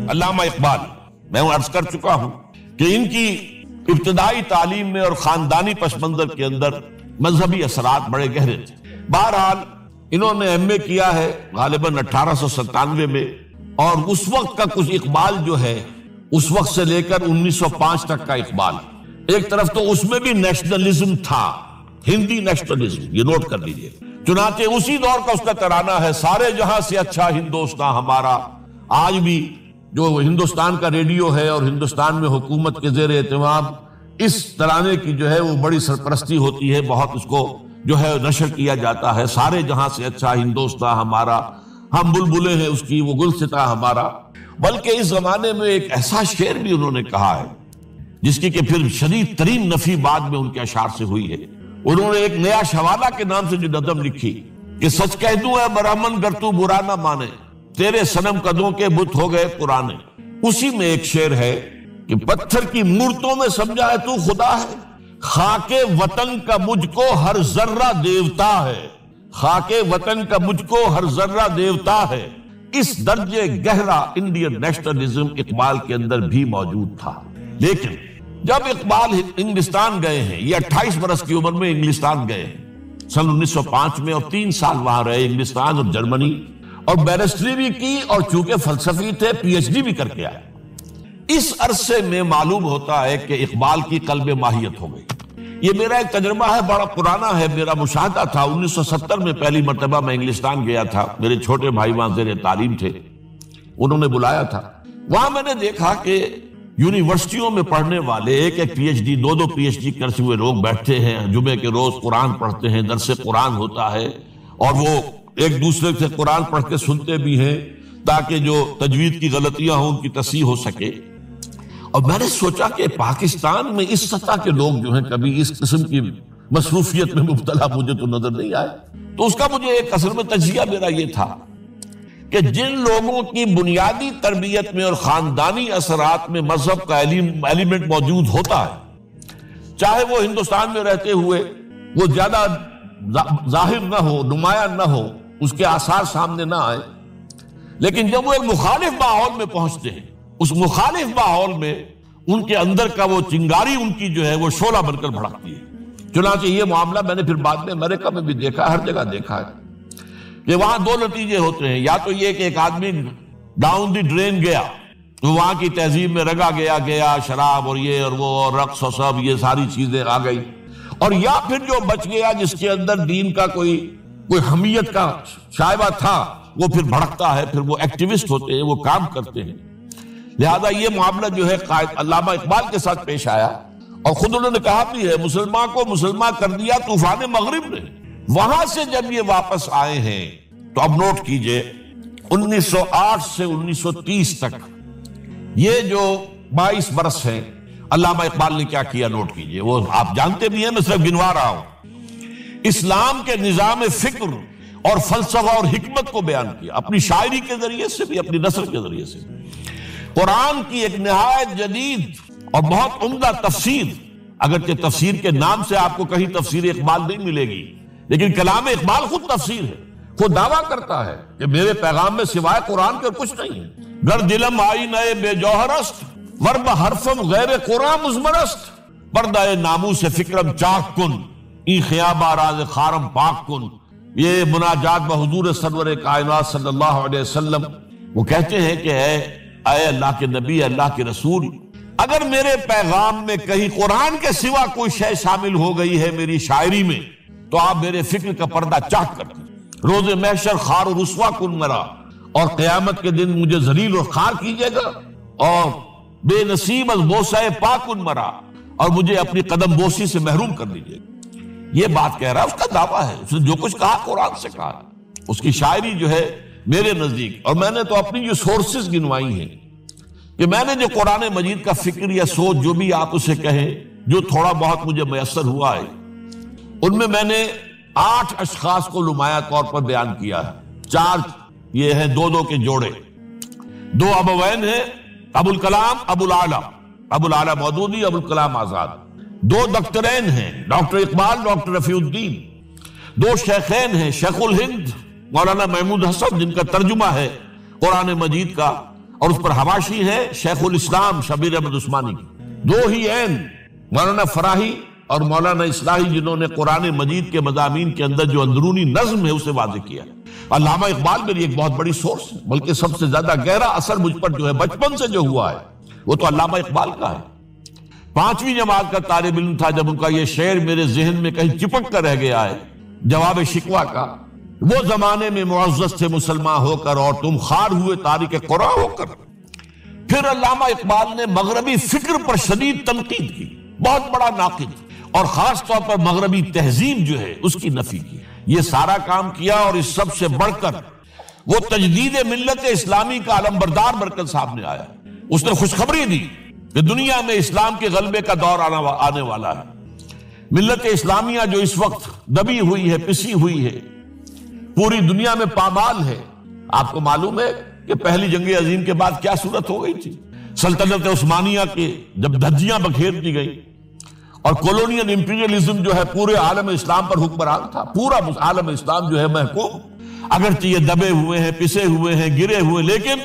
علامہ اقبال، میں عرض کر چکا ہوں کہ ان کی ابتدائی تعلیم میں اور خاندانی پس منظر کے اندر مذہبی اثرات بڑے گہرے تھے۔ بہرحال انہوں نے ایم اے کیا ہے غالباً 1897 میں، اور اس وقت کا کچھ اقبال جو ہے اس وقت سے لے کر 1905 تک کا اقبال، ایک طرف تو اس میں بھی نیشنلزم تھا، ہندی نیشنلزم، یہ نوٹ کر لیجئے۔ چنانچہ اسی دور کا اس کا ترانہ ہے، سارے جہاں سے اچھا ہندوستان ہمارا۔ آج بھی جو ہندوستان کا ریڈیو ہے اور ہندوستان میں حکومت کے زیر اہتمام اس ترانے کی جو ہے وہ بڑی سرپرستی ہوتی ہے، بہت اس کو جو ہے نشر کیا جاتا ہے، سارے جہاں سے اچھا ہندوستان ہمارا، ہم بلبلیں ہیں اس کی، وہ گلستاں ہمارا۔ بلکہ اس زمانے میں ایک ایسا شعر بھی انہوں نے کہا ہے جس کی کہ پھر شدید ترین نفی بعد میں ان کے اشعار سے ہوئی ہے۔ انہوں نے ایک نیا شوالہ کے نام سے جو نظم لکھی کہ سچ کہہ دوں اے برہمن گر تو برا نہ مانے، تیرے صنم قدوں کے بت ہو گئے پرانے۔ اسی میں ایک شعر ہے کہ پتھر کی مورتوں میں سمجھا ہے تو خدا ہے، خاک وطن کا مجھ کو ہر ذرہ دیوتا ہے، خاک وطن کا مجھ کو ہر ذرہ دیوتا ہے۔ اس درجے گہرا انڈین نیشنلزم اقبال کے اندر بھی موجود تھا۔ لیکن جب اقبال انگلستان گئے ہیں، یہ 28 برس کی عمر میں انگلستان گئے ہیں سن 1905 میں، اور 3 سال وہاں رہے انگلستان اور جرمنی، اور بیرسٹری بھی کی، اور چونکہ فلسفی تھے پی ایچ ڈی بھی کر کے آئے۔ اس عرصے میں معلوم ہوتا ہے کہ اقبال کی قلب ماہیت ہو گئی۔ یہ میرا ایک تجربہ ہے، بڑا پرانا ہے، میرا مشاہدہ تھا۔ 1970 میں پہلی مرتبہ میں انگلستان گیا تھا، میرے چھوٹے بھائی وہاں زیر تعلیم تھے، انہوں نے بلایا تھا۔ وہاں میں نے دیکھا کہ یونیورسٹیوں میں پڑھنے والے ایک P H D, 2 P H D کرتے ہوئے لوگ بیٹھتے ہیں، جمعے کے روز قرآن پڑھتے ہیں، درس قرآن ہوتا ہے، اور وہ ایک دوسرے سے قرآن پڑھ کے سنتے بھی ہیں تاکہ جو تجوید کی غلطیاں ہوں ان کی تصحیح ہو سکے۔ اور میں نے سوچا کہ پاکستان میں اس سطح کے لوگ جو ہیں کبھی اس قسم کی مصروفیت میں مبتلا مجھے تو نظر نہیں آئے۔ تو اس کا مجھے ایک اصل میں تجزیہ میرا یہ تھا کہ جن لوگوں کی بنیادی تربیت میں اور خاندانی اثرات میں مذہب کا ایلیمنٹ موجود ہوتا ہے، چاہے وہ ہندوستان میں رہتے ہوئے وہ زیادہ ظاہر نہ ہو، نمایاں نہ ہو، اس کے آثار سامنے نہ آئے، لیکن جب وہ ایک مخالف ماحول میں پہنچتے ہیں، اس مخالف ماحول میں ان کے اندر کا وہ چنگاری ان کی جو ہے وہ شعلہ بن کر بھڑکتی ہے۔ چنانچہ یہ معاملہ میں نے پھر بعد میں امریکہ میں بھی دیکھا، ہر جگہ دیکھا ہے کہ وہاں 2 نتیجے ہوتے ہیں، یا تو یہ کہ ایک آدمی ڈاؤن دی ڈرین گیا تو وہاں کی تہذیب میں رگا گیا شراب اور یہ اور وہ اور رقص اور سب یہ ساری چیزیں آ گئی، اور یا پھر جو بچ گیا جس کے اندر دین کا کوئی حمیت کا شائبہ تھا وہ پھر بھڑکتا ہے، پھر وہ ایکٹیوسٹ ہوتے ہیں، وہ کام کرتے ہیں۔ لہذا یہ معاملہ جو ہے علامہ اقبال کے ساتھ پیش آیا، اور خود انہوں نے کہا بھی ہے مسلمان کو مسلمان کر دیا طوفان مغرب نے۔ وہاں سے جب یہ واپس آئے ہیں تو اب نوٹ کیجئے 1908 سے 1930 تک یہ جو 22 برس ہیں علامہ اقبال نے کیا کیا نوٹ کیجئے، وہ آپ جانتے بھی ہیں، میں صرف گنوا رہا ہوں۔ اسلام کے نظام فکر اور فلسفہ اور حکمت کو بیان کیا، اپنی شاعری کے ذریعے سے بھی، اپنی نثر کے ذریعے سے۔ قرآن کی ایک نہایت جدید اور بہت عمدہ تفسیر، اگرچہ تفسیر کے نام سے آپ کو کہیں تفسیر اقبال نہیں ملے گی، لیکن کلام اقبال خود تفسیر ہے، خود دعویٰ کرتا ہے کہ میرے پیغام میں سوائے قرآن کے کچھ نہیں ہے۔ گر دلم آئی نئے بے جوہرست ورب حرفم غیر قرآن مزمرست، پردہ ناموس فکرم چاک کن ای خیابہ راز خارم پاک کن۔ یہ مناجات بحضور سرور کائنات صلی اللہ علیہ وسلم، وہ کہتے ہیں کہ اے اللہ کے نبی، اللہ کے رسول، اگر میرے پیغام میں کہیں قرآن کے سوا کوئی شے شامل ہو گئی ہے میری شاعری میں تو آپ میرے فکر کا پردہ چاک کر دیں۔ روز محشر خار و رسوا کن مرا، اور قیامت کے دن مجھے ذلیل اور خار کیجیے گا، اور بے نصیب از بوسہ پاک کن مرا، اور مجھے اپنی قدم بوسی سے محروم کر دیجیے گا۔ یہ بات کہہ رہا ہے، اس کا دعویٰ ہے، اس نے جو کچھ کہا قرآن سے کہا۔ اس کی شاعری جو ہے میرے نزدیک، اور میں نے تو اپنی جو سورسز گنوائی ہیں کہ میں نے جو قرآن مجید کا فکر یا سوچ جو بھی آپ اسے کہیں، جو تھوڑا بہت مجھے میسر ہوا ہے، ان میں میں نے 8 اشخاص کو نمایاں طور پر بیان کیا ہے۔ 4 یہ ہیں 2 کے جوڑے، 2 ابوین ہیں، ابو الکلام ابو العلا مودودی، ابو الکلام آزاد۔ 2 دکترین ہیں، ڈاکٹر اقبال، ڈاکٹر رفیع الدین۔ 2 شیخین ہیں، شیخ الہند مولانا محمود حسن، جن کا ترجمہ ہے قرآن مجید کا، اور اس پر حواشی ہے شیخ الاسلام شبیر احمد عثمانی کی، دو ہی عین مولانا فراہی اور مولانا اصلاحی، جنہوں نے قرآن مجید کے مضامین کے اندر جو اندرونی نظم ہے اسے واضح کیا۔ علامہ اقبال میری ایک بہت بڑی سورس ہے، بلکہ سب سے زیادہ گہرا اثر مجھ پر جو ہے بچپن سے جو ہوا ہے وہ تو علامہ اقبال کا ہے۔ 5ویں جماعت کا طالب علم تھا جب ان کا یہ شعر میرے ذہن میں کہیں چپک کر رہ گیا ہے، جواب شکوہ کا، وہ زمانے میں معزز تھے مسلمان ہو کر اور تم خار ہوئے تارک قرآن ہو کر۔ پھر علامہ اقبال نے مغربی فکر پر شدید تنقید کی، بہت بڑا ناقد، اور خاص طور پر مغربی تہذیب جو ہے اس کی نفی کی۔ یہ سارا کام کیا، اور اس سب سے بڑھ کر وہ تجدید ملت اسلامی کا علمبردار بن سامنے آیا۔ اس نے خوشخبری دی کہ دنیا میں اسلام کے غلبے کا دور آنے والا ہے۔ ملت اسلامیہ جو اس وقت دبی ہوئی ہے، پسی ہوئی ہے، پوری دنیا میں پامال ہے۔ آپ کو معلوم ہے کہ پہلی جنگ عظیم کے بعد کیا صورت ہو گئی تھی؟ سلطنت عثمانیہ کے جب دھجیاں بکھیر دی گئی اور کولونیل امپیریلزم جو ہے پورے عالم اسلام پر حکمران تھا، پورا عالم اسلام جو ہے محکوم، اگرچہ یہ دبے ہوئے ہیں، پسے ہوئے ہیں، گرے ہوئے، لیکن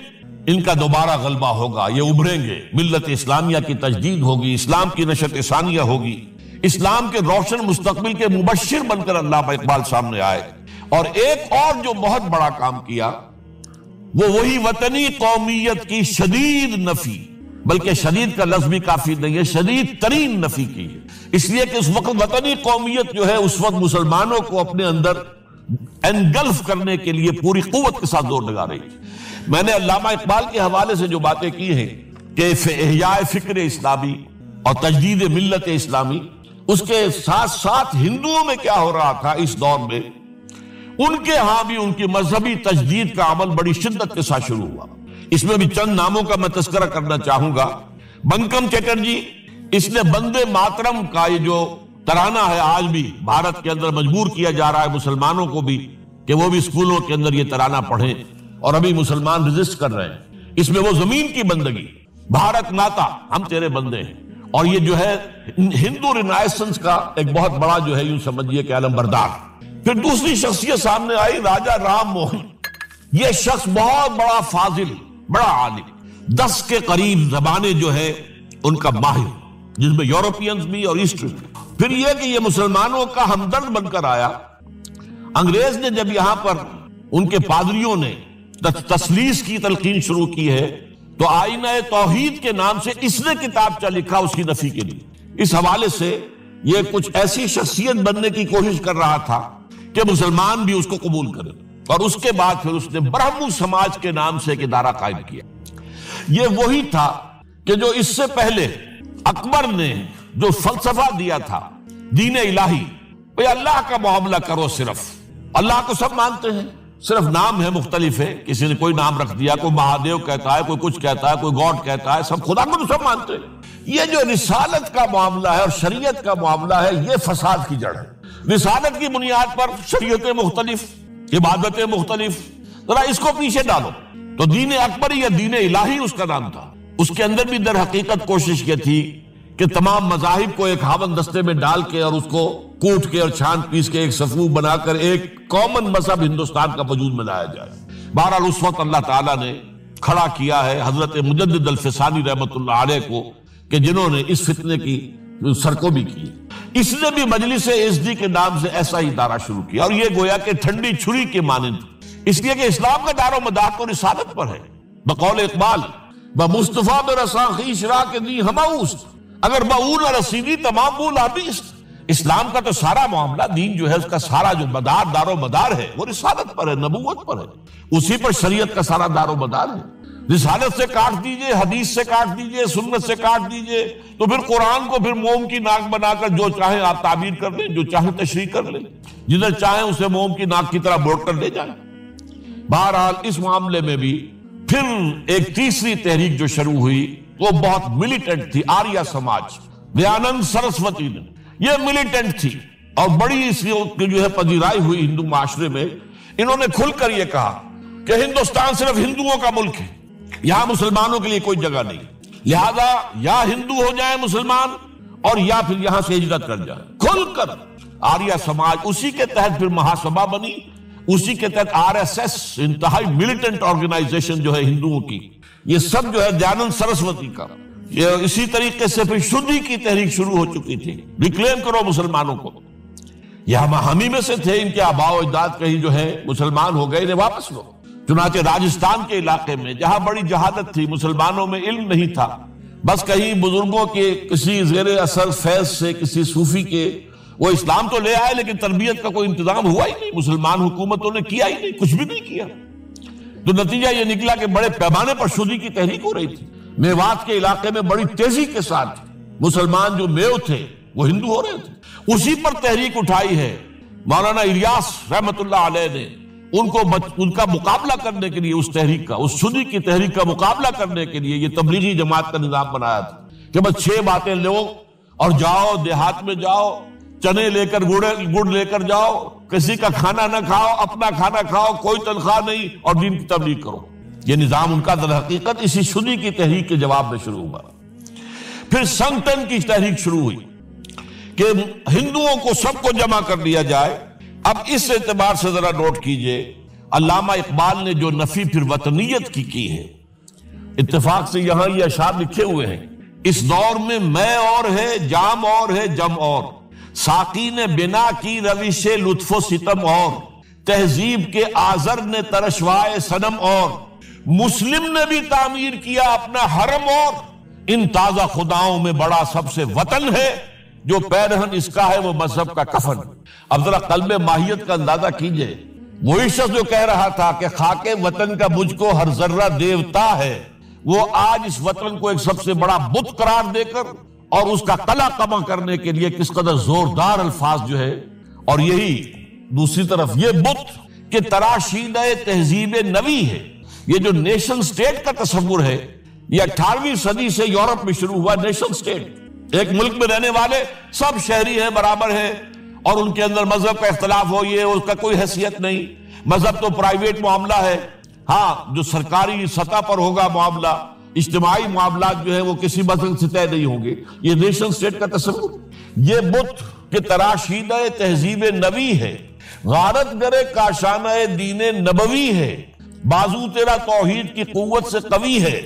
ان کا دوبارہ غلبہ ہوگا، یہ ابھریں گے، ملت اسلامیہ کی تجدید ہوگی، اسلام کی نشأت ثانیہ ہوگی، اسلام کے روشن مستقبل کے مبشر بن کر علامہ اقبال سامنے آئے۔ اور ایک اور جو بہت بڑا کام کیا وہ وہی وطنی قومیت کی شدید نفی، بلکہ شدید کا لفظ بھی کافی نہیں ہے، شدید ترین نفی کی ہے، اس لیے کہ اس وقت وطنی قومیت جو ہے اس وقت مسلمانوں کو اپنے اندر انگلف کرنے کے لیے پوری قوت کے ساتھ زور لگا رہی ہے۔ میں نے علامہ اقبال کے حوالے سے جو باتیں کی ہیں کہ احیاء فکر اسلامی اور تجدید ملت اسلامی، اس کے ساتھ ساتھ ہندوؤں میں کیا ہو رہا تھا اس دور میں، ان کے ہاں بھی ان کی مذہبی تجدید کا عمل بڑی شدت کے ساتھ شروع ہوا۔ اس میں بھی چند ناموں کا میں تذکرہ کرنا چاہوں گا۔ بنکم چٹرجی، اس نے بندے ماترم کا یہ جو ترانہ ہے آج بھی بھارت کے اندر مجبور کیا جا رہا ہے مسلمانوں کو بھی کہ وہ بھی اسکولوں کے اندر یہ ترانہ پڑھیں، اور ابھی مسلمان رجسٹ کر رہے ہیں۔ اس میں وہ زمین کی بندگی، بھارت ماتا ہم تیرے بندے ہیں، اور یہ جو ہے ہندو رینائسنس کا ایک بہت بڑا جو ہے یوں سمجھیے کہ علمبردار۔ پھر دوسری شخصیت سامنے آئی، راجا رام موہن۔ یہ شخص بہت بڑا فاضل، بڑا عالم، 10 کے قریب زبانیں جو ہے ان کا ماہر، جس میں یورپینز بھی اور ایسٹرن بھی۔ پھر یہ کہ یہ مسلمانوں کا ہمدرد بن کر آیا۔ انگریز نے جب یہاں پر ان کے پادریوں نے تسلیس کی تلقین شروع کی ہے تو آئینہ توحید کے نام سے اس نے کتابچہ لکھا اس کی نفی کے لیے۔ اس حوالے سے یہ کچھ ایسی شخصیت بننے کی کوشش کر رہا تھا کہ مسلمان بھی اس کو قبول کریں، اور اس کے بعد پھر اس نے برہمو سماج کے نام سے ایک ادارہ قائم کیا۔ یہ وہی تھا کہ جو اس سے پہلے اکبر نے جو فلسفہ دیا تھا دین الہی، بھئی اللہ کا معاملہ کرو، صرف اللہ کو سب مانتے ہیں، صرف نام ہے مختلف ہے، کسی نے کوئی نام رکھ دیا، کوئی مہادیو کہتا ہے، کوئی کچھ کہتا ہے، کوئی گاڈ کہتا ہے، سب خدا کو تو سب مانتے ہیں۔ یہ جو رسالت کا معاملہ ہے اور شریعت کا معاملہ ہے، یہ فساد کی جڑ ہے۔ رسالت کی بنیاد پر شریعتیں مختلف، عبادتیں مختلف، ذرا اس کو پیچھے ڈالو۔ تو دین اکبری یا دین الہی اس کا نام تھا۔ اس کے اندر بھی در حقیقت کوشش یہ تھی کہ تمام مذاہب کو ایک ہاون دستے میں ڈال کے اور اس کو کوٹ کے اور چھان پیس کے ایک صفوف بنا کر ایک کامن مذہب ہندوستان کا وجود میں لایا جائے۔ بہرحال اس وقت اللہ تعالیٰ نے کھڑا کیا ہے حضرت مجدد الفسانی رحمت اللہ علیہ کو، کہ جنہوں نے اس فتنے کی سرکوبی کی۔ اس نے بھی مجلس ازدی کے نام سے ایسا ہی ادارہ شروع کیا، اور یہ گویا کہ ٹھنڈی چھری کے مانند، اس لیے کہ اسلام کا دار و مدار تو رسالت پر ہے۔ بقول اقبال بمصطفیٰ برساں خویش را کے دی ہماؤست، اگر بہول رسیدی تمام بول حبیست۔ اسلام کا تو سارا معاملہ، دین جو ہے اس کا سارا جو مدار، دار و مدار ہے وہ رسالت پر ہے، نبوت پر ہے، اسی پر شریعت کا سارا دار و مدار ہے۔ رسالت سے کاٹ دیجئے، حدیث سے کاٹ دیجئے، سنت سے کاٹ دیجئے، تو پھر قرآن کو پھر موم کی ناک بنا کر جو چاہیں آپ تعبیر کر لیں، جو چاہیں تشریح کر لیں، جدھر چاہیں اسے موم کی ناک کی طرح بوٹ کر لے جائیں۔ بہرحال اس معاملے میں بھی پھر ایک تیسری تحریک جو شروع ہوئی وہ بہت ملیٹنٹ تھی، آریہ سماج، دیانند سرسوتی نے۔ یہ ملیٹنٹ تھی اور بڑی اس کی جو ہے پذیرائی ہوئی ہندو معاشرے میں۔ انہوں نے کھل کر یہ کہا کہ ہندوستان صرف ہندوؤں کا ملک ہے، یہاں مسلمانوں کے لیے کوئی جگہ نہیں، لہذا یا ہندو ہو جائیں مسلمان اور یا پھر یہاں سے ہجرت کر جائیں۔ کھل کر آریہ سماج، اسی کے تحت پھر مہاسبھا بنی، اسی کے تحت آر ایس ایس، انتہائی ملیٹنٹ آرگنائزیشن جو ہے ہندوؤں کی، یہ سب جو ہے دیانند سرسوتی کا. یہ اسی طریقے سے پھر شدھی کی تحریک شروع ہو چکی تھی. ریکلیم کرو مسلمانوں کو. یہ ہم ہی میں سے تھے، ان کے آباء و اجداد کہیں جو ہے مسلمان ہو گئے، انہیں واپس لو. چنانچہ راجستھان کے علاقے میں جہاں بڑی جہالت تھی، مسلمانوں میں علم نہیں تھا، بس کہیں بزرگوں کے کسی زیر اثر فیض سے، کسی صوفی کے، وہ اسلام تو لے آئے لیکن تربیت کا کوئی انتظام ہوا ہی نہیں، مسلمان حکومتوں نے کیا ہی نہیں، کچھ بھی نہیں کیا. تو نتیجہ یہ نکلا کہ بڑے پیمانے پر شدھی کی تحریک ہو رہی تھی. میوات کے علاقے میں بڑی تیزی کے ساتھ مسلمان جو میو تھے وہ ہندو ہو رہے تھے. اسی پر تحریک اٹھائی ہے مولانا الیاس رحمت اللہ علیہ نے. ان کا مقابلہ کرنے کے لیے اس تحریک کا، اس شدھی کی تحریک کا مقابلہ کرنے کے لیے یہ تبلیغی جماعت کا نظام بنایا تھا کہ بس 6 باتیں لو اور جاؤ دیہات میں، جاؤ چنے لے کر گڑ لے کر جاؤ، کسی کا کھانا نہ کھاؤ، اپنا کھانا کھاؤ، کوئی تنخواہ نہیں، اور دین کی تبلیغ کرو. یہ نظام ان کا در حقیقت اسی شدھی کی تحریک کے جواب میں شروع ہوا. پھر سنگٹن کی تحریک شروع ہوئی کہ ہندوؤں کو سب کو جمع کر لیا جائے. اب اس اعتبار سے ذرا نوٹ کیجئے، علامہ اقبال نے جو نفی پھر وطنیت کی ہے، اتفاق سے یہاں یہ اشعار لکھے ہوئے ہیں. اس دور میں میں اور ہے، جام اور ہے، جم اور، ساقی نے بنا کی روش لطف و ستم اور، تہذیب کے آزر نے ترشوائے صنم اور، مسلم نے بھی تعمیر کیا اپنا حرم اور، ان تازہ خداؤں میں بڑا سب سے وطن ہے، جو پیرہن اس کا ہے وہ مذہب کا کفن. اب ذرا قلب ماہیت کا اندازہ کیجئے. وہی شخص جو کہہ رہا تھا کہ خاک وطن کا مجھ کو ہر ذرہ دیوتا ہے، وہ آج اس وطن کو ایک سب سے بڑا بت قرار دے کر اور اس کا قلع قمع کرنے کے لیے کس قدر زوردار الفاظ جو ہے. اور یہی دوسری طرف یہ بت کہ تراشیدہ تہذیب نوی ہے. یہ جو نیشن سٹیٹ کا تصور ہے، یہ 18ویں صدی سے یورپ میں شروع ہوا. نیشن سٹیٹ، ایک ملک میں رہنے والے سب شہری ہیں، برابر ہیں، اور ان کے اندر مذہب کا اختلاف ہو، یہ اس کا کوئی حیثیت نہیں. مذہب تو پرائیویٹ معاملہ ہے، ہاں جو سرکاری سطح پر ہوگا معاملہ، اجتماعی معاملات جو ہے وہ کسی مذہب سے طے نہیں ہوں گے. یہ نیشن سٹیٹ کا تصور. یہ بت کہ تراشیدہ تہذیب نوی ہے، غارت گرے کاشانہ دین نبوی ہے، بازو تیرا توحید کی قوت سے قوی ہے،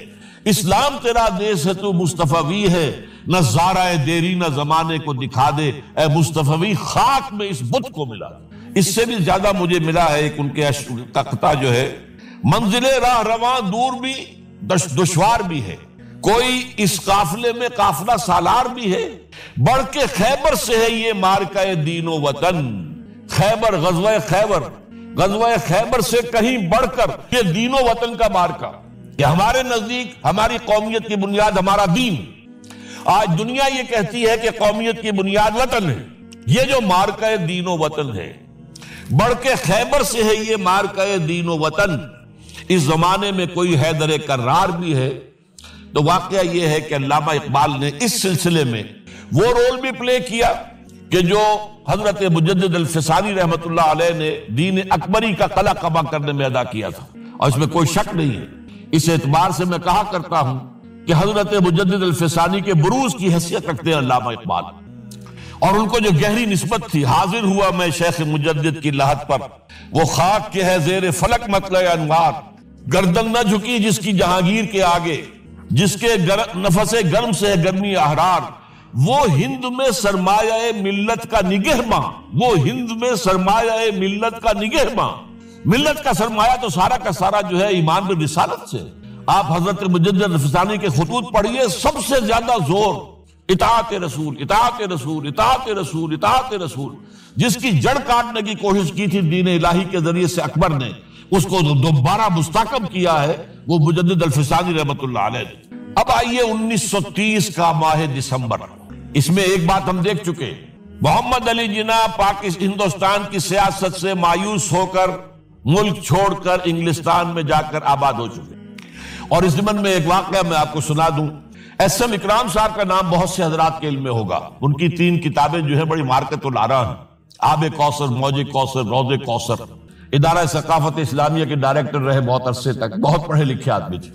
اسلام تیرا دیس ہے تو مصطفی ہے، نہ زارہ دیری نہ زمانے کو دکھا دے، اے مصطفی خاک میں اس بت کو ملا. اس سے بھی زیادہ مجھے ملا ہے ایک ان کے قطعہ جو ہے، منزل راہ رواں دور بھی دشوار بھی ہے، کوئی اس قافلے میں قافلہ سالار بھی ہے، بڑھ کے خیبر سے ہے یہ مارکہ دین و وطن. خیبر، غزوہ خیبر سے کہیں بڑھ کر یہ دین و وطن کا مارکہ کہ ہمارے نزدیک ہماری قومیت کی بنیاد ہمارا دین. آج دنیا یہ کہتی ہے کہ قومیت کی بنیاد وطن ہے. یہ جو مارکہ دین و وطن ہے، بڑھ کے خیبر سے ہے یہ مارکہ دین و وطن. اس زمانے میں کوئی حیدر کرار بھی ہے. تو واقعہ یہ ہے کہ علامہ اقبال نے اس سلسلے میں وہ رول بھی پلے کیا کہ جو حضرت مجدد الفسانی رحمت اللہ علیہ نے دین اکبری کا قلع قمع کرنے میں ادا کیا تھا، اور اس میں کوئی شک نہیں ہے. اس اعتبار سے میں کہا کرتا ہوں کہ حضرت مجدد الفسانی کے بروز کی حیثیت رکھتے ہیں علامہ اقبال، اور ان کو جو گہری نسبت تھی. حاضر ہوا میں شیخ مجدد کی لحد پر، وہ خاک کے ہے زیر فلک مطلع انوار، گردن نہ جھکی جس کی جہانگیر کے آگے، جس کے نفس گرم سے ہے گرمی احرار، وہ ہند میں سرمایہ ملت کا نگہباں، وہ ہند میں سرمایہ ملت کا نگہباں. ملت کا سرمایہ تو سارا کا سارا جو ہے ایمان پر رسالت سے. آپ حضرت مجدد الفسانی کے خطوط پڑھیے، سب سے زیادہ زور اطاعت رسول، اطاعت رسول، اطاعت رسول، اطاعت رسول. جس کی جڑ کاٹنے کی کوشش کی تھی دین الہی کے ذریعے سے اکبر نے، اس کو دوبارہ مستحکم کیا ہے وہ مجدد الفسانی رحمت اللہ علیہ. اب آئیے 1930 کا ماہ دسمبر. اس میں ایک بات ہم دیکھ چکے، محمد علی جناح ہندوستان کی سیاست سے مایوس ہو کر ملک چھوڑ کر انگلستان میں جا کر آباد ہو چکے. اور اس ضمن میں ایک واقعہ میں آپ کو سنا دوں. ایس ایم اکرام صاحب کا نام بہت سے حضرات کے علم میں ہوگا. ان کی 3 کتابیں جو ہیں بڑی مارکت الآراء ہیں. آب کوثر، موج کوثر، روض کوثر. ادارہ ثقافت اسلامیہ کے ڈائریکٹر رہے بہت عرصے تک، بہت پڑھے لکھے آدمی تھے.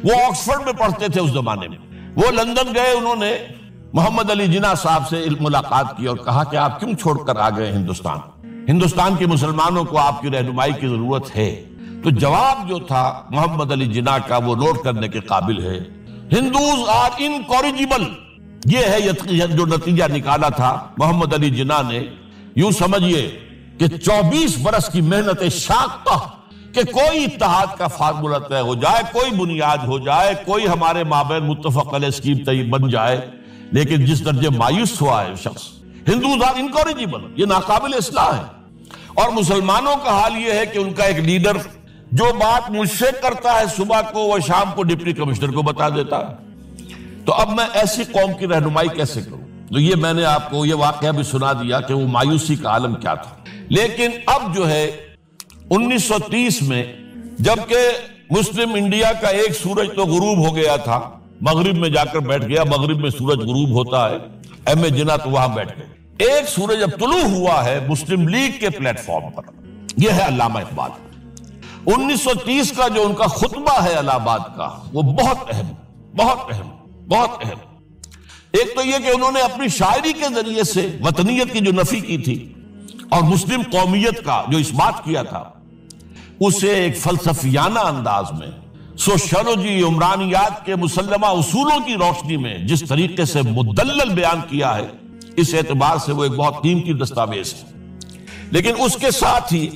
وہ آکسفورڈ میں پڑھتے تھے اس زمانے میں. وہ لندن گئے، انہوں نے محمد علی جناح صاحب سے ملاقات کی اور کہا کہ آپ کیوں چھوڑ کر آ گئے ہندوستان کے مسلمانوں کو آپ کی رہنمائی کی ضرورت ہے. تو جواب جو تھا محمد علی جناح کا وہ نوٹ کرنے کے قابل ہے. ہندوز آر انکوریجیبل، یہ ہے جو نتیجہ نکالا تھا محمد علی جناح نے. یوں سمجھئے کہ 24 برس کی محنت شاقہ کہ کوئی اتحاد کا فارمولہ طے ہو جائے، کوئی بنیاد ہو جائے، کوئی ہمارے مابین متفق علیہ اسکیم طے بن جائے، لیکن جس درجے مایوس ہوا ہے شخص. ہندوز آر انکوریجیبل، یہ ناقابل اصلاح ہے. اور مسلمانوں کا حال یہ ہے کہ ان کا ایک لیڈر جو بات مجھ سے کرتا ہے صبح کو وہ شام کو ڈپٹی کمشنر کو بتا دیتا ہے. تو اب میں ایسی قوم کی رہنمائی کیسے کروں؟ تو یہ میں نے آپ کو یہ واقعہ بھی سنا دیا کہ وہ مایوسی کا عالم کیا تھا. لیکن اب جو ہے 1930 میں جبکہ مسلم انڈیا کا ایک سورج تو غروب ہو گیا تھا، مغرب میں جا کر بیٹھ گیا، مغرب میں سورج غروب ہوتا ہے، ایم اے جناح تو وہاں بیٹھ گئے. ایک سورج اب طلوع ہوا ہے مسلم لیگ کے پلیٹ فارم پر، یہ ہے علامہ اقبال. 1930 کا جو ان کا خطبہ ہے الہ آباد کا وہ بہت اہم، بہت اہم، بہت اہم. ایک تو یہ کہ انہوں نے اپنی شاعری کے ذریعے سے وطنیت کی جو نفی کی تھی اور مسلم قومیت کا جو اس بات کیا تھا اسے ایک فلسفیانہ انداز میں سوشیولوجی عمرانیات کے مسلمہ اصولوں کی روشنی میں جس طریقے سے مدلل بیان کیا ہے، اس اعتبار سے وہ ایک بہت قیمتی دستاویز ہے. لیکن اس کے ساتھ ہی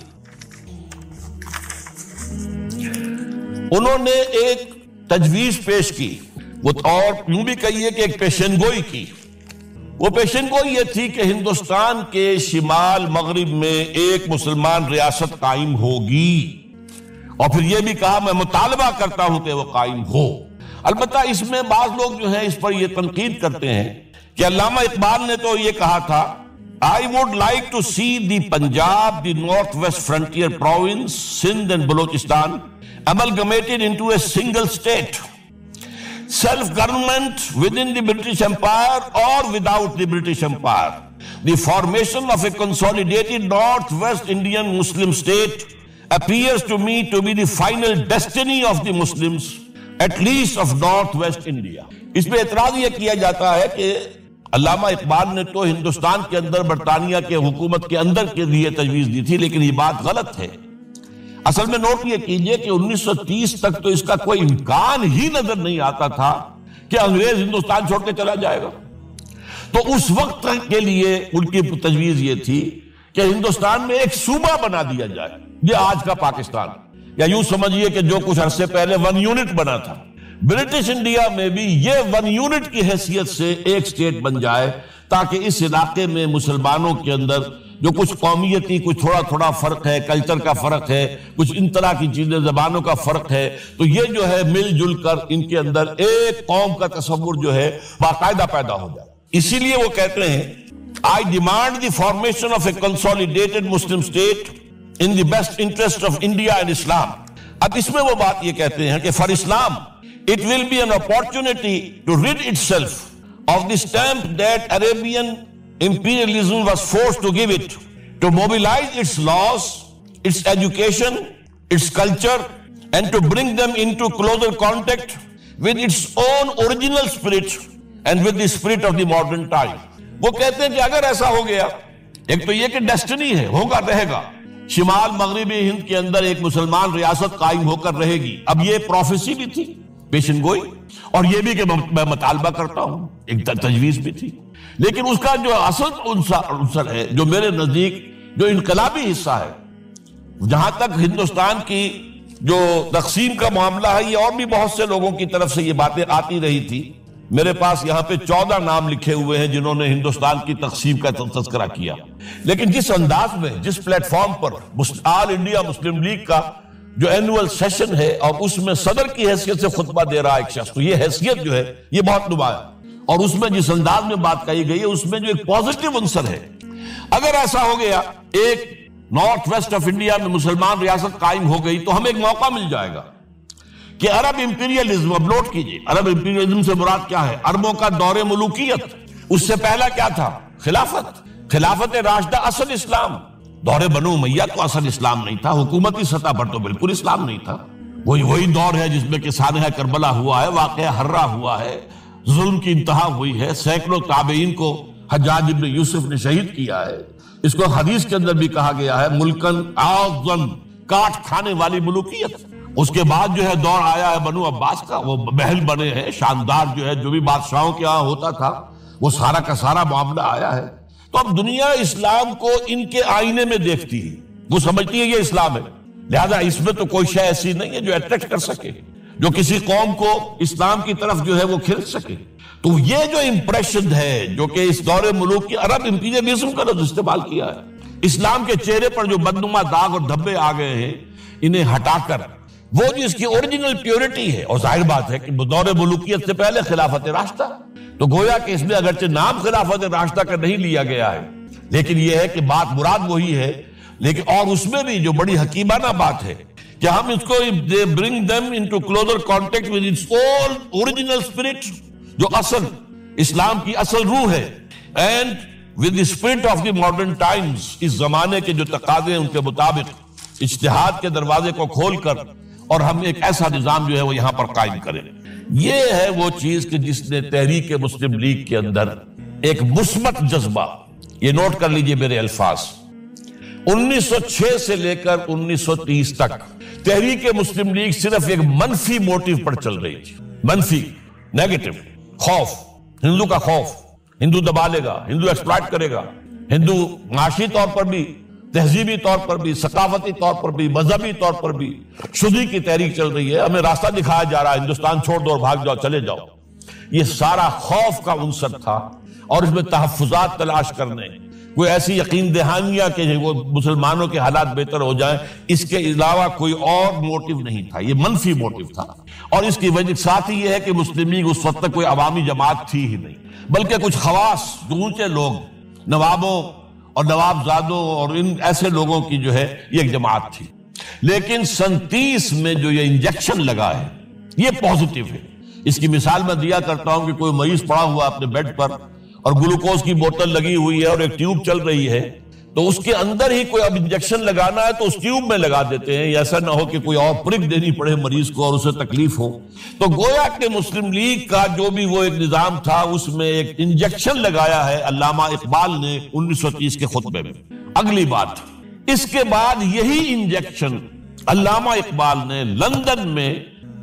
انہوں نے ایک تجویز پیش کی، وہ اور یوں بھی کہیے کہ ایک پیشن گوئی کی. وہ پیشن گوئی یہ تھی کہ ہندوستان کے شمال مغرب میں ایک مسلمان ریاست قائم ہوگی، اور پھر یہ بھی کہا میں مطالبہ کرتا ہوں کہ وہ قائم ہو. البتہ اس میں بعض لوگ جو ہیں اس پر یہ تنقید کرتے ہیں کہ علامہ اقبال نے تو یہ کہا تھا I would like to see the Punjab, the Northwest Frontier Province, Sindh and Balochistan amalgamated into a single state. Self-government within the British Empire or without the British Empire. The formation of a consolidated Northwest Indian Muslim state appears to me to be the final destiny of the Muslims, at least of Northwest India. اس پہ اعتراض یہ کیا جاتا ہے کہ علامہ اقبال نے تو ہندوستان کے اندر برطانیہ کے حکومت کے اندر کے لیے تجویز دی تھی، لیکن یہ بات غلط ہے. اصل میں نوٹ یہ کیجئے کہ 1930 تک تو اس کا کوئی امکان ہی نظر نہیں آتا تھا کہ انگریز ہندوستان چھوڑ کے چلا جائے گا. تو اس وقت کے لیے ان کی تجویز یہ تھی کہ ہندوستان میں ایک صوبہ بنا دیا جائے، یہ آج کا پاکستان، یا یوں سمجھیے کہ جو کچھ عرصے پہلے 1 یونٹ بنا تھا. برٹش انڈیا میں بھی یہ 1 یونٹ کی حیثیت سے ایک سٹیٹ بن جائے تاکہ اس علاقے میں مسلمانوں کے اندر جو کچھ قومیتی کچھ تھوڑا تھوڑا فرق ہے، کلچر کا فرق ہے، کچھ ان طرح کی چیزیں، زبانوں کا فرق ہے، تو یہ جو ہے مل جل کر ان کے اندر ایک قوم کا تصور جو ہے باقاعدہ پیدا ہو جائے. اسی لیے وہ کہتے ہیں I demand the formation of a consolidated Muslim state in the best interest of India and Islam. اب اس میں وہ بات یہ کہتے ہیں کہ for Islam it will be an opportunity to rid itself of the stamp that Arabian imperialism was forced to give it, to mobilize its laws, its education, its culture, and to bring them into closer contact with its own original spirit and with the spirit of the modern time. وہ کہتے ہیں کہ اگر ایسا ہو گیا، ایک تو یہ کہ ڈیسٹنی ہے، ہوگا رہے گا، شمال مغربی ہند کے اندر ایک مسلمان ریاست قائم ہو کر رہے گی. اب یہ پروفیسی بھی تھی، پیشن گوئی، اور یہ بھی کہ میں مطالبہ کرتا ہوں، ایک تجویز بھی تھی. لیکن اس کا جو اصل عنصر ہے جو میرے نزدیک جو انقلابی حصہ ہے، جہاں تک ہندوستان کی جو تقسیم کا معاملہ ہے، یہ اور بھی بہت سے لوگوں کی طرف سے یہ باتیں آتی رہی تھی. میرے پاس یہاں پہ 14 نام لکھے ہوئے ہیں جنہوں نے ہندوستان کی تقسیم کا تذکرہ کیا. لیکن جس انداز میں، جس پلیٹ فارم پر آل انڈیا مسلم لیگ کا جو اینول سیشن ہے اور اس میں صدر کی حیثیت سے خطبہ دے رہا ایک شخص، تو یہ حیثیت جو ہے یہ بہت نمایاں، اور اس میں جس انداز میں بات کہی گئی ہے اس میں جو ایک پازیٹیو عنصر ہے. اگر ایسا ہو گیا، ایک نارتھ ویسٹ آف انڈیا میں مسلمان ریاست قائم ہو گئی، تو ہمیں ایک موقع مل جائے گا کہ عرب امپیریلزم، اب نوٹ کیجئے عرب امپیریلزم سے مراد کیا ہے؟ عربوں کا دور ملوکیت. اس سے پہلا کیا تھا؟ خلافت راشدہ، اصل اسلام. دور بنو امیہ تو اصل اسلام نہیں تھا، حکومتی سطح پر تو بالکل اسلام نہیں تھا. وہی دور ہے جس میں کہ سانحہ کربلا ہوا ہے، واقعہ حرہ ہوا ہے، ظلم کی انتہا ہوئی ہے، سینکڑوں تابعین کو حجاج ابن یوسف نے شہید کیا ہے. اس کو حدیث کے اندر بھی کہا گیا ہے ملکن اعظم کاٹ کھانے والی ملوکیت. اس کے بعد جو ہے دور آیا ہے بنو عباس کا، وہ محل بنے ہیں شاندار، جو ہے جو بھی بادشاہوں کے ہاں ہوتا تھا وہ سارا کا سارا معاملہ آیا ہے. تو اب دنیا اسلام کو ان کے آئینے میں دیکھتی ہے، وہ سمجھتی ہے یہ اسلام ہے، لہذا اس میں تو کوئی شے ایسی نہیں ہے جو اٹریکٹ کر سکے، جو کسی قوم کو اسلام کی طرف جو ہے وہ کھینچ سکے. تو یہ جو امپریشن ہے جو کہ اس دور ملوک کی عرب امپیریلزم کا لفظ استعمال کیا ہے، اسلام کے چہرے پر جو بدنما داغ اور دھبے آ گئے ہیں، انہیں ہٹا کر وہ جو اس کی اوریجنل پیورٹی ہے، اور ظاہر بات ہے کہ دور ملوکیت سے پہلے خلافت راشدہ، تو گویا کہ اس میں اگرچہ نام خلافت راشدہ کا نہیں لیا گیا ہے، لیکن یہ ہے کہ بات مراد وہی ہے. لیکن اور اس میں بھی جو بڑی حکیمانہ بات ہے کہ ہم اس کو bring them into closer contact with its own original spirit، جو اصل اسلام کی اصل روح ہے، and with the spirit of the modern times، اس زمانے کے جو تقاضے ہیں ان کے مطابق اجتہاد کے دروازے کو کھول کر اور ہم ایک ایسا نظام جو ہے وہ یہاں پر قائم کریں. یہ ہے وہ چیز کہ جس نے تحریک مسلم لیگ کے اندر ایک مثبت جذبہ، یہ نوٹ کر لیجئے میرے الفاظ، 1906 سے لے کر 1930 تک تحریک مسلم لیگ صرف ایک منفی موٹیو پر چل رہی تھی، منفی، نیگیٹو، خوف، ہندو کا خوف، ہندو دبا لے گا، ہندو ایکسپلائٹ کرے گا، ہندو معاشی طور پر بھی، تہذیبی طور پر بھی، ثقافتی طور پر بھی، مذہبی طور پر بھی شدی کی تحریک چل رہی ہے، ہمیں راستہ دکھایا جا رہا ہے، ہندوستان چھوڑ دو اور بھاگ جاؤ، چلے جاؤ. یہ سارا خوف کا عنصر تھا، اور اس میں تحفظات تلاش کرنے، کوئی ایسی یقین دہانیاں کہ وہ مسلمانوں کے حالات بہتر ہو جائیں، اس کے علاوہ کوئی اور موٹیو نہیں تھا، یہ منفی موٹیو تھا. اور اس کی وجہ ساتھ ہی یہ ہے کہ مسلم لیگ اس وقت تک کوئی عوامی جماعت تھی ہی نہیں، بلکہ کچھ خواص، جو اونچے لوگ، نوابوں اور نواب زادوں اور ان ایسے لوگوں کی جو ہے یہ ایک جماعت تھی. لیکن 37 میں جو یہ انجیکشن لگا ہے یہ پوزیٹیو ہے. اس کی مثال میں دیا کرتا ہوں کہ کوئی مریض پڑا ہوا اپنے بیڈ پر اور گلوکوز کی بوتل لگی ہوئی ہے اور ایک ٹیوب چل رہی ہے، تو اس کے اندر ہی کوئی اب انجیکشن لگانا ہے تو اس ٹیوب میں لگا دیتے ہیں، ایسا نہ ہو کہ کوئی اور پرک دینی پڑے مریض کو اور اسے تکلیف ہو. تو گویا کہ مسلم لیگ کا جو بھی وہ ایک نظام تھا اس میں ایک انجیکشن لگایا ہے علامہ اقبال نے 1930 کے خطبے میں. اگلی بات، اس کے بعد یہی انجیکشن علامہ اقبال نے لندن میں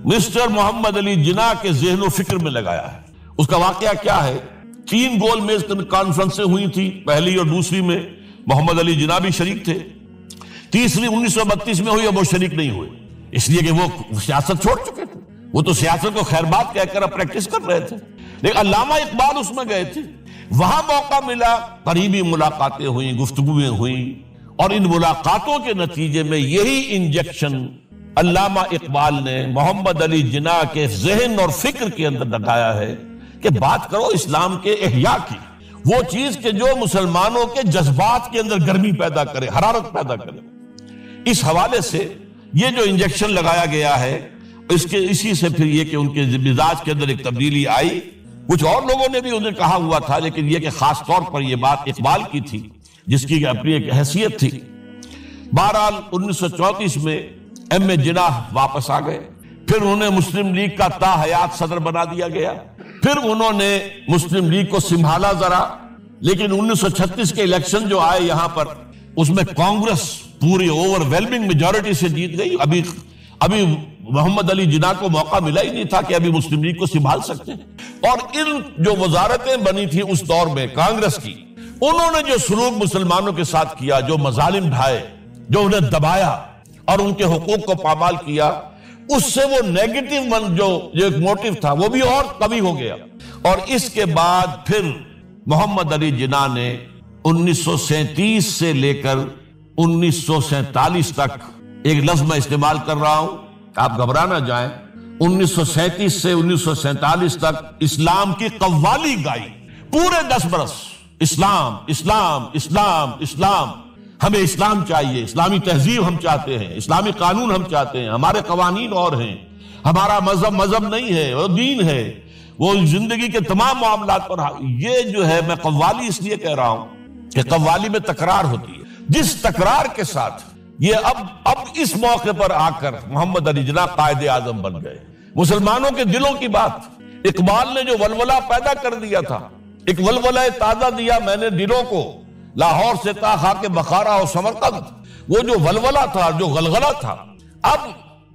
مسٹر محمد علی جناح کے ذہن و فکر میں لگایا ہے. اس کا واقعہ کیا ہے؟ 3 گول میز کانفرنسیں ہوئی تھی، پہلی اور دوسری میں محمد علی جناح بھی شریک تھے، تیسری 1932 میں ہوئی، اب وہ شریک نہیں ہوئے، اس لیے کہ وہ سیاست چھوڑ چکے تھے، وہ تو سیاست کو خیر بات کہہ کر اب پریکٹس کر رہے تھے. لیکن علامہ اقبال اس میں گئے تھے، وہاں موقع ملا، قریبی ملاقاتیں ہوئیں، گفتگویں ہوئیں، اور ان ملاقاتوں کے نتیجے میں یہی انجیکشن علامہ اقبال نے محمد علی جناح کے ذہن اور فکر کے اندر لگایا ہے کہ بات کرو اسلام کے احیاء کی، وہ چیز کہ جو مسلمانوں کے جذبات کے اندر گرمی پیدا کرے، حرارت پیدا کرے. اس حوالے سے یہ جو انجیکشن لگایا گیا ہے، اسی سے پھر یہ کہ ان کے مزاج کے اندر ایک تبدیلی آئی. کچھ اور لوگوں نے بھی انہیں کہا ہوا تھا، لیکن یہ کہ خاص طور پر یہ بات اقبال کی تھی جس کی اپنی ایک حیثیت تھی. بہرحال 1934 میں ایم اے جناح واپس آ گئے، پھر انہیں مسلم لیگ کا تا حیات صدر بنا دیا گیا، پھر انہوں نے مسلم لیگ کو سنبھالا ذرا. لیکن 1936 کے الیکشن جو آئے یہاں پر، اس میں کانگریس پوری اوور ویلمنگ میجورٹی سے جیت گئی. ابھی محمد علی جناح کو موقع ملا ہی نہیں تھا کہ ابھی مسلم لیگ کو سنبھال سکتے ہیں. اور ان جو وزارتیں بنی تھی اس دور میں کانگریس کی، انہوں نے جو سلوک مسلمانوں کے ساتھ کیا، جو مظالم ڈھائے، جو انہیں دبایا اور ان کے حقوق کو پامال کیا، اس سے وہ نیگیٹو جو ایک موٹیو تھا وہ بھی اور قوی ہو گیا. اور اس کے بعد پھر محمد علی جناح نے 1937 سے لے کر 1947 تک، ایک لفظ میں استعمال کر رہا ہوں، آپ گھبرا نہ جائیں، 1937 سے 1947 تک اسلام کی قوالی گائی. پورے 10 برس اسلام اسلام اسلام اسلام، ہمیں اسلام چاہیے، اسلامی تہذیب ہم چاہتے ہیں، اسلامی قانون ہم چاہتے ہیں، ہمارے قوانین اور ہیں، ہمارا مذہب نہیں ہے، وہ دین ہے، وہ زندگی کے تمام معاملات پر. یہ جو ہے میں قوالی اس لیے کہہ رہا ہوں کہ قوالی میں تکرار ہوتی ہے، جس تکرار کے ساتھ یہ اب اس موقع پر آ کر محمد علی جناح قائد اعظم بن گئے. مسلمانوں کے دلوں کی بات، اقبال نے جو ولولہ پیدا کر دیا تھا، ایک ولولہ تازہ دیا میں نے دلوں کو، لاہور سے تا خاک بخارا اور سمرقند، وہ جو ولولہ تھا، جو غلغلہ تھا، اب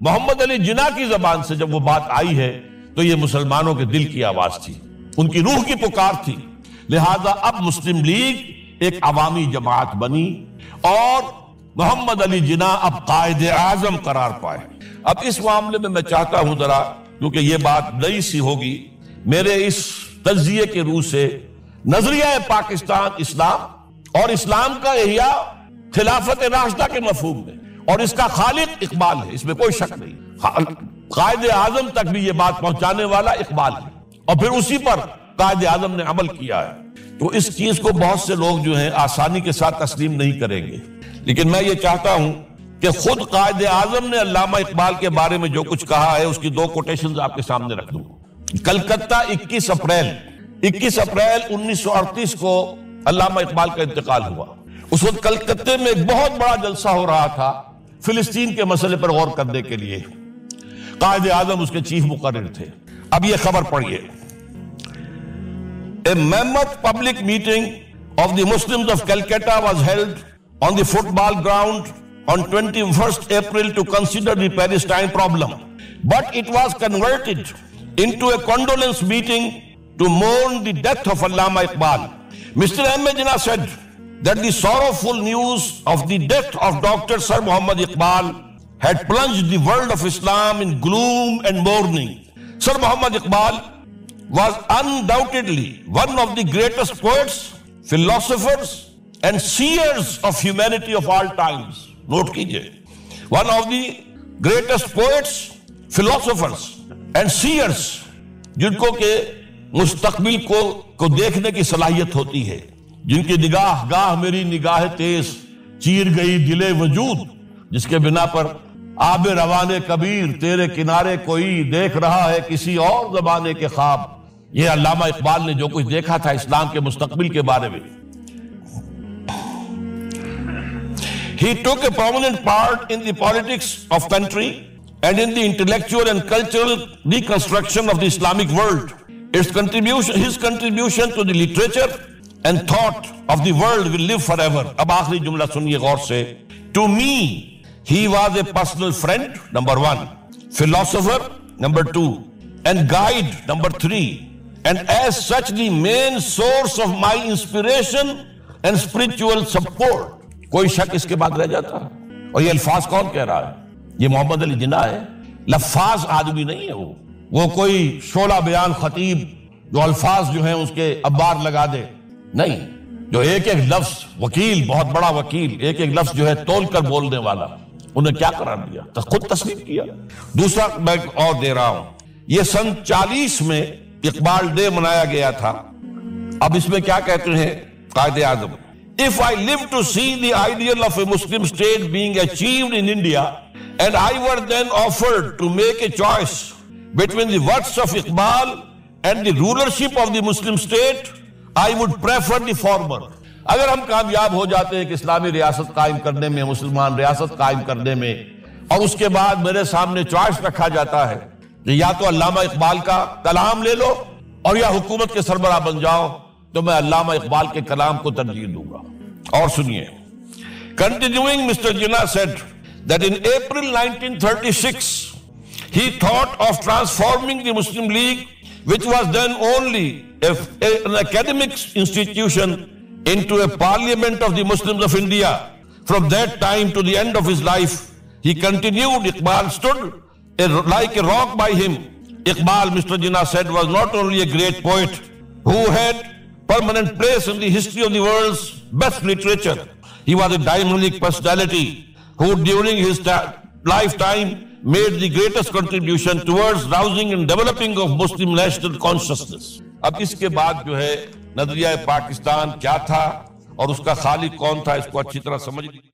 محمد علی جناح کی زبان سے جب وہ بات آئی ہے تو یہ مسلمانوں کے دل کی آواز تھی، ان کی روح کی پکار تھی. لہذا اب مسلم لیگ ایک عوامی جماعت بنی اور محمد علی جناح اب قائد اعظم قرار پائے. اب اس معاملے میں چاہتا ہوں ذرا، کیونکہ یہ بات نئی سی ہوگی، میرے اس تجزیے کے روح سے نظریہ پاکستان اسلام اور اسلام کا احیاء خلافت راشدہ کے مفہوم میں، اور اس کا خالق اقبال ہے، اس میں کوئی شک نہیں. قائد اعظم تک بھی یہ بات پہنچانے والا اقبال ہے، اور پھر اسی پر قائد اعظم نے عمل کیا ہے. تو اس چیز کو بہت سے لوگ جو ہیں آسانی کے ساتھ تسلیم نہیں کریں گے، لیکن میں یہ چاہتا ہوں کہ خود قائد اعظم نے علامہ اقبال کے بارے میں جو کچھ کہا ہے اس کی دو کوٹیشنز آپ کے سامنے رکھ دوں. کلکتہ 21 اپریل 1938 کو علامہ اقبال کا انتقال ہوا. اس وقت کلکتے میں ایک بہت بڑا جلسہ ہو رہا تھا فلسطین کے مسئلے پر غور کرنے کے لیے. قائد اعظم اس کے چیف مقرر تھے. اب یہ خبر پڑھیے. A mammoth public meeting of the Muslims of Calcutta was held on the football ground on 21st April to consider the Palestine problem. But it was converted into a condolence meeting to mourn the death of Allama Iqbal. Mr. M. Jinnah said that the sorrowful news of the death of Dr. Sir Muhammad Iqbal had plunged the world of Islam in gloom and mourning. Sir Muhammad Iqbal was undoubtedly one of the greatest poets, philosophers and seers of humanity of all times. Note kijiye. One of the greatest poets, philosophers and seers, جن کو کہ مستقبل کو دیکھنے کی صلاحیت ہوتی ہے، جن کی نگاہ گاہ میری نگاہ تیز چیر گئی دل وجود، جس کے بنا پر آب روانے کبیر تیرے کنارے کوئی دیکھ رہا ہے کسی اور زمانے کے خواب. یہ علامہ اقبال نے جو کچھ دیکھا تھا اسلام کے مستقبل کے بارے میں. He took a prominent part in the politics of country and in the intellectual and cultural reconstruction of the Islamic world. His contribution to the literature and thought of the world will live forever. اب آخری جملہ سنیے غور سے. To me, he was a personal friend, number 1, philosopher, number 2, and guide, number 3, and as such the main source of my inspiration and spiritual support. کوئی شک اس کے بعد رہ جاتا ہے؟ اور یہ الفاظ کون کہہ رہا ہے؟ یہ محمد علی جناح ہے. لفاظ آدمی نہیں ہے وہ کوئی شعلہ بیان خطیب جو الفاظ جو ہیں اس کے ابار لگا دے نہیں، جو ایک ایک لفظ وکیل، بہت بڑا وکیل، ایک ایک لفظ جو ہے تول کر بولنے والا، انہیں کیا قرار دیا؟ خود تسلیم کیا. دوسرا میں اور دے رہا ہوں، یہ سن 40 میں اقبال ڈے منایا گیا تھا. اب اس میں کیا کہتے ہیں Quaid Azam? If I live to see the ideal of a Muslim state being achieved in India, and I were then offered to make a choice between the works of Iqbal and the rulership of the Muslim state, I would prefer the former. اگر ہم کامیاب ہو جاتے ہیں کہ اسلامی ریاست قائم کرنے میں، مسلمان ریاست قائم کرنے میں، اور اس کے بعد میرے سامنے چوائس رکھا جاتا ہے کہ یا تو علامہ اقبال کا کلام لے لو اور یا حکومت کے سربراہ بن جاؤ، تو میں علامہ اقبال کے کلام کو ترجیح دوں گا. اور سنیے. Continuing, Mr. Jinnah said that in April 1936 he thought of transforming the Muslim League, which was then only an academic institution, into a parliament of the Muslims of India. From that time to the end of his life, he continued. Iqbal stood like a rock by him. Iqbal, Mr. Jinnah said, was not only a great poet who had permanent place in the history of the world's best literature. He was a dynamic personality who during his lifetime made the greatest contribution towards rousing and developing of Muslim national consciousness. اب اس کے بعد جو ہے نظریہ پاکستان کیا تھا اور اس کا خالق کون تھا، اس کو اچھی طرح سمجھ لیجیے.